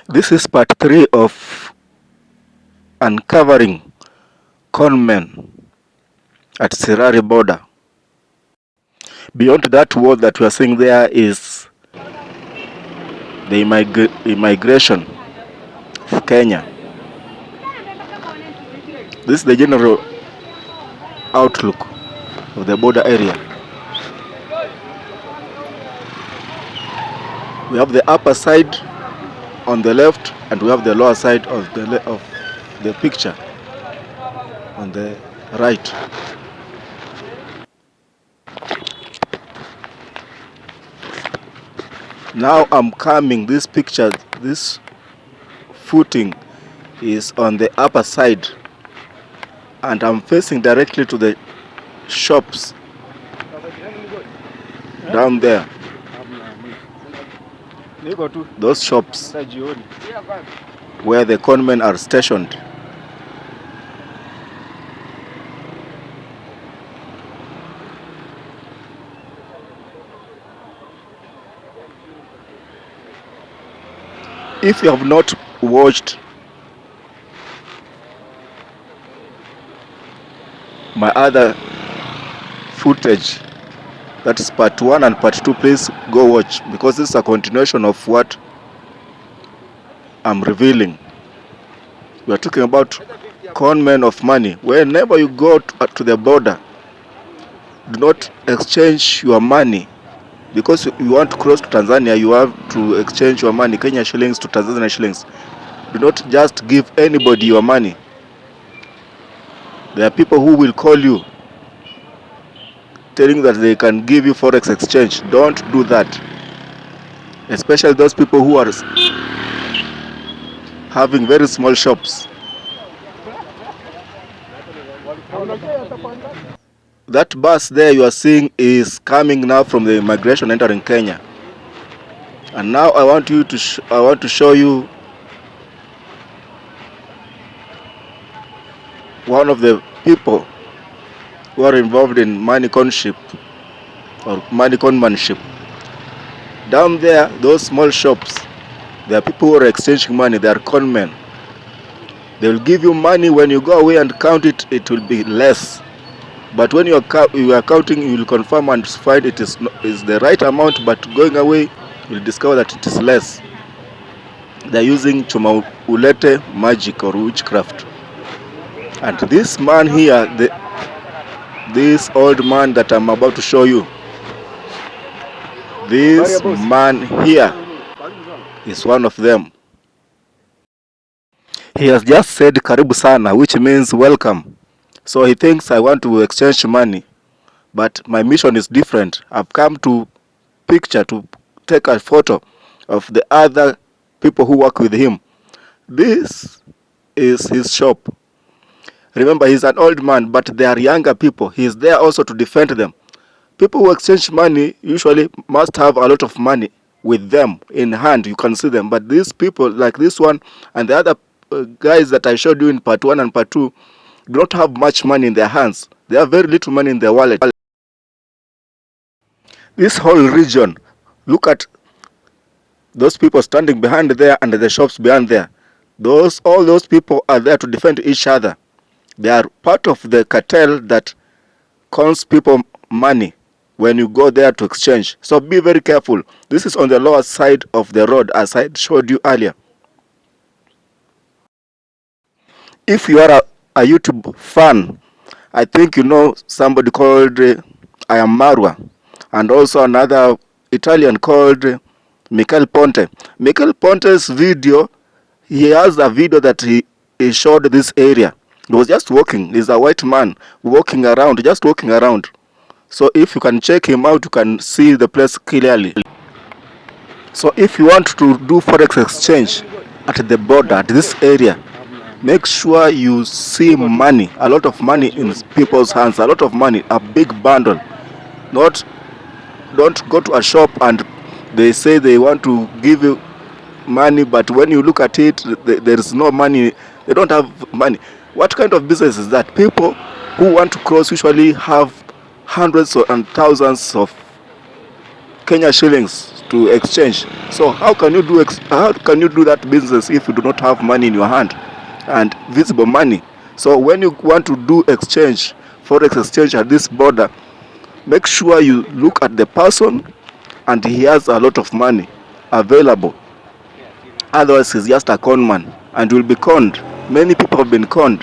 This is part 3 of uncovering CONMEN at Sirare border. Beyond that wall that we are seeing there is the immigration of Kenya. This is the general outlook of the border area. We have the upper side on the left and we have the lower side of the picture on the right. Now I'm coming, this picture, this footing is on the upper side and I'm facing directly to the shops down there. Those shops where the conmen are stationed. If you have not watched my other footage, that is part 1 and part 2, please go watch, because this is a continuation of what I'm revealing. We are talking about conmen of money. Whenever you go to the border, do not exchange your money. Because you want to cross to Tanzania, you have to exchange your money, Kenya shillings to Tanzania shillings. Do not just give anybody your money. There are people who will call you telling that they can give you forex exchange. Don't do that. Especially those people who are having very small shops. That bus there you are seeing is coming now from the immigration entering Kenya. And now I want to show you one of the people who are involved in money conship or money conmanship. Down there, those small shops, there are people who are exchanging money. They are conmen. They will give you money. When you go away and count it, it will be less. But when you are counting, you will confirm and find it is the right amount. But going away, you will discover that it is less. They are using chuma ulete magic or witchcraft. And this man here, this old man that I'm about to show you, this man here is one of them. He has just said karibu sana, which means welcome. So he thinks I want to exchange money, but my mission is different. I've come to take a photo of the other people who work with him. This is his shop. Remember, he's an old man, but they are younger people. He's there also to defend them. People who exchange money usually must have a lot of money with them in hand. You can see them. But these people, like this one and the other guys that I showed you in part 1 and part 2, do not have much money in their hands. They have very little money in their wallet. This whole region, look at those people standing behind there and the shops behind there. All those people are there to defend each other. They are part of the cartel that cons people money when you go there to exchange. So be very careful. This is on the lower side of the road, as I showed you earlier. If you are a YouTube fan, I think you know somebody called I Am Marwa, and also another Italian called Michel Ponte. Michel Ponte's video, he has a video that he showed this area. He was just walking. He's a white man walking around, just walking around. So if you can check him out, you can see the place clearly. So if you want to do forex exchange at the border, at this area, make sure you see money, a lot of money in people's hands, a lot of money, a big bundle. Don't go to a shop and they say they want to give you money, but when you look at it, there is no money. They don't have money. What kind of business is that? People who want to cross usually have hundreds and thousands of Kenya shillings to exchange. So how can you do that business if you do not have money in your hand and visible money? So when you want to do exchange, forex exchange at this border, make sure you look at the person and he has a lot of money available. Otherwise, he's just a con man and will be conned. Many people have been conned,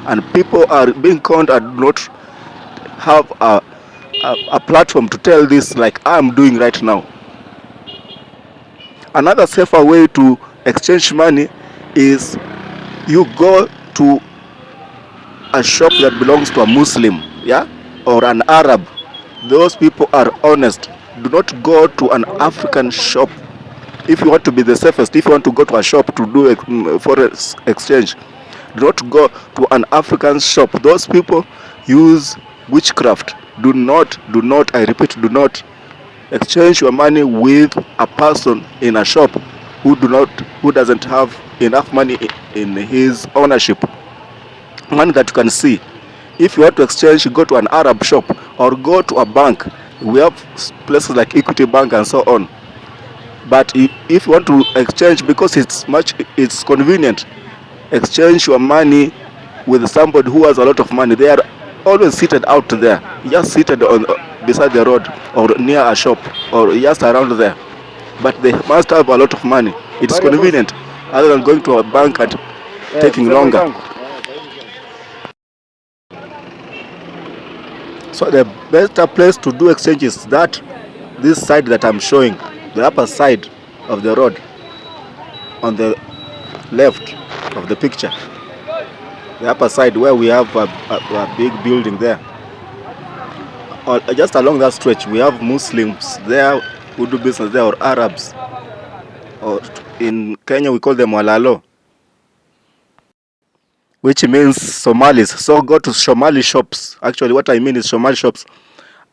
and people are being conned and do not have a platform to tell this like I'm doing right now. Another safer way to exchange money is you go to a shop that belongs to a Muslim, yeah, or an Arab. Those people are honest. Do not go to an African shop. If you want to be the safest, if you want to go to a shop to do forex exchange, do not go to an African shop. Those people use witchcraft. Do not, I repeat, do not exchange your money with a person in a shop who doesn't have enough money in his ownership, money that you can see. If you want to exchange, go to an Arab shop or go to a bank. We have places like Equity Bank and so on. But if you want to exchange, because it's convenient, exchange your money with somebody who has a lot of money. They are always seated out there, just seated on beside the road or near a shop or just around there. But they must have a lot of money. It's convenient, other than going to a bank and taking longer. So the better place to do exchange is this side that I'm showing, the upper side of the road, on the left of the picture, the upper side where we have a big building there. Or just along that stretch, we have Muslims there who do business there, or Arabs, or in Kenya we call them Walalo, which means Somalis. So go to Somali shops. Actually, what I mean is Somali shops.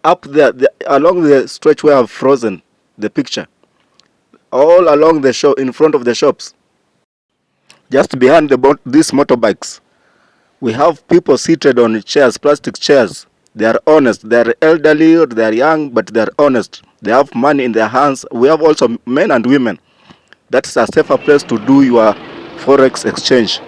Up there, along the stretch where I've frozen the picture, all along the shop, in front of the shops, just behind these motorbikes, we have people seated on chairs, plastic chairs. They are honest. They are elderly or they are young, but they are honest. They have money in their hands. We have also men and women. That's a safer place to do your forex exchange.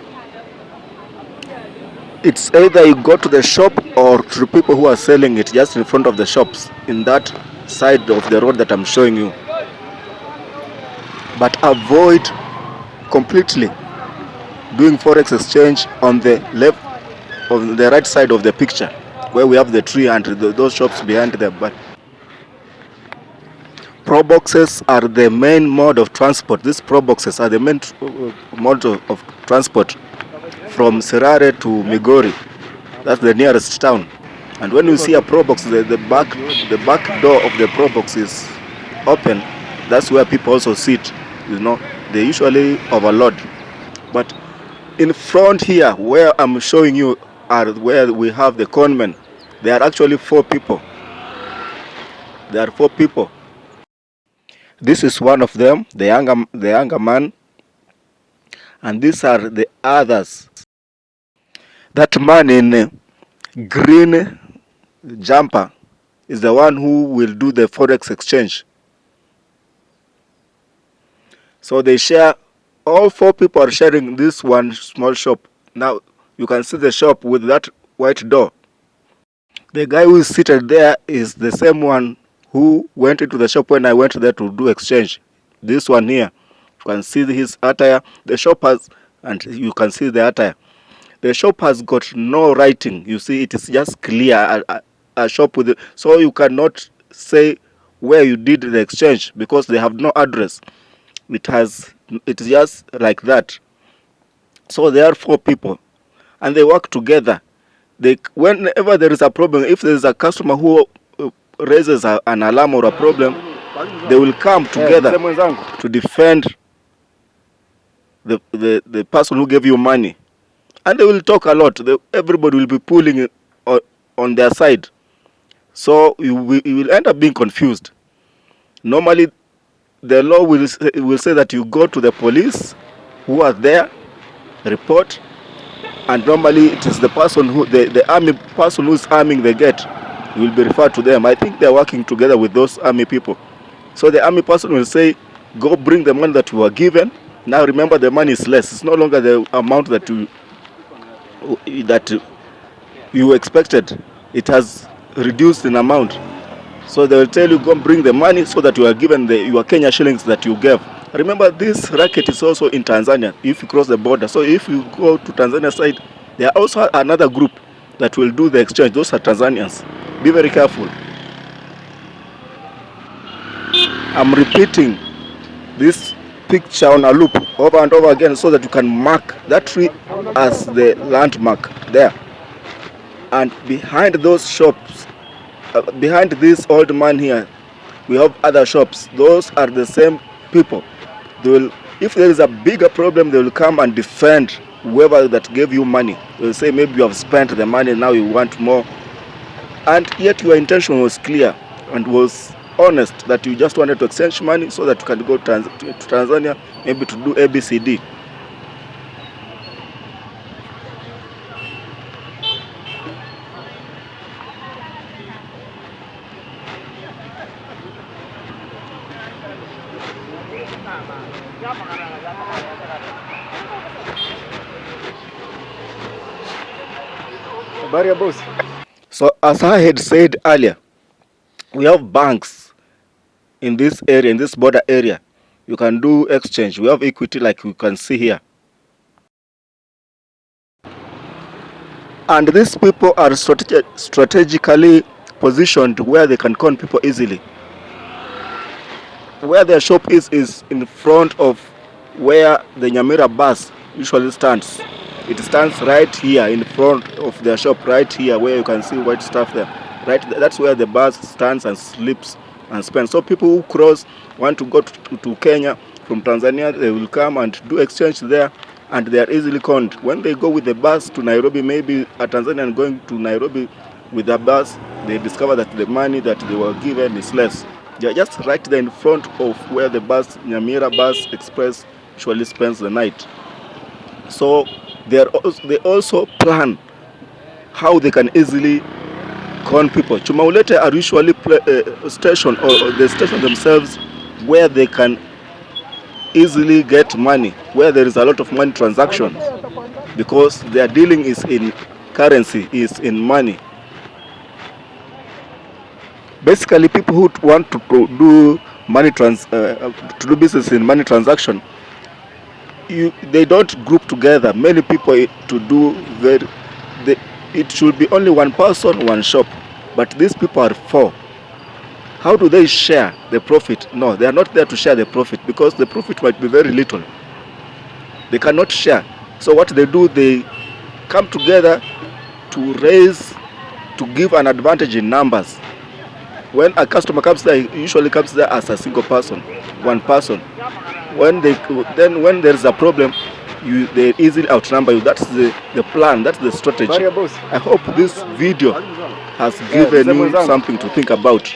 It's either you go to the shop or to the people who are selling it just in front of the shops, in that side of the road that I'm showing you. But avoid completely doing forex exchange on the left, on the right side of the picture, where we have the tree and those shops behind them. But pro boxes are the main mode of transport. These pro boxes are the main mode of transport from Sirare to Migori. That's the nearest town. And when you see a pro box, the back door of the pro box is open. That's where people also sit. They usually overload. But in front here, where I'm showing you, are where we have the CONMEN. There are actually 4 people. There are 4 people. This is one of them, the younger man, and these are the others. That man in green jumper is the one who will do the forex exchange. So they share, all 4 people are sharing this one small shop. Now you can see the shop with that white door. The guy who is seated there is the same one who went into the shop when I went there to do exchange. This one here, you can see his attire. The shop has, and you can see the attire. The shop has got no writing. You see, it is just clear, a shop with it. So you cannot say where you did the exchange because they have no address. It's just like that. So there are 4 people and they work together. Whenever there is a problem, if there is a customer who raises an alarm or a problem, they will come together to defend the person who gave you money. And they will talk a lot. Everybody will be pulling it on their side. So you will end up being confused. Normally, the law will say that you go to the police who are there, report, and normally it is the person the army who is arming the gate will be referred to them. I think they are working together with those army people. So the army person will say, go bring the money that you were given. Now remember, the money is less. It's no longer the amount that you expected. It has reduced in amount. So they will tell you, go bring the money so that you are given your Kenya shillings that you gave. Remember, this racket is also in Tanzania if you cross the border. So if you go to Tanzania side, there are also another group that will do the exchange. Those are Tanzanians. Be very careful. I'm repeating this picture on a loop over and over again so that you can mark that tree as the landmark there. And behind those shops, behind this old man here, we have other shops. Those are the same people. They will, if there is a bigger problem, they will come and defend whoever that gave you money. They will say, maybe you have spent the money, now you want more. And yet your intention was clear and was honest, that you just wanted to exchange money so that you can go to Tanzania, maybe to do ABCD. So as I had said earlier, we have banks in this area, in this border area. You can do exchange. We have equity like you can see here. And these people are strategically positioned where they can con people easily. Where their shop is in front of where the Nyamira bus usually stands. It stands right here in front of their shop, right here where you can see white stuff there. Right, that's where the bus stands and sleeps and spends. So people who cross, want to go to Kenya from Tanzania, they will come and do exchange there, and they are easily conned. When they go with the bus to Nairobi, maybe a Tanzanian going to Nairobi with the bus, they discover that the money that they were given is less. They are just right there in front of where the bus, Nyamira Bus Express, usually spends the night. So they also plan how they can easily con people. Chumaulete are usually station or the station themselves where they can easily get money, where there is a lot of money transactions, because their dealing is in currency, is in money. Basically, people who want to do business in money transaction, they don't group together many people to do it should be only one person, one shop, but these people are 4. How do they share the profit? No, they are not there to share the profit, because the profit might be very little. They cannot share. So what they do, they come together to give an advantage in numbers. When a customer comes there, he usually comes there as a single person, one person. When there is a problem, they easily outnumber you. That's the plan, that's the strategy. I hope this video has given you something to think about.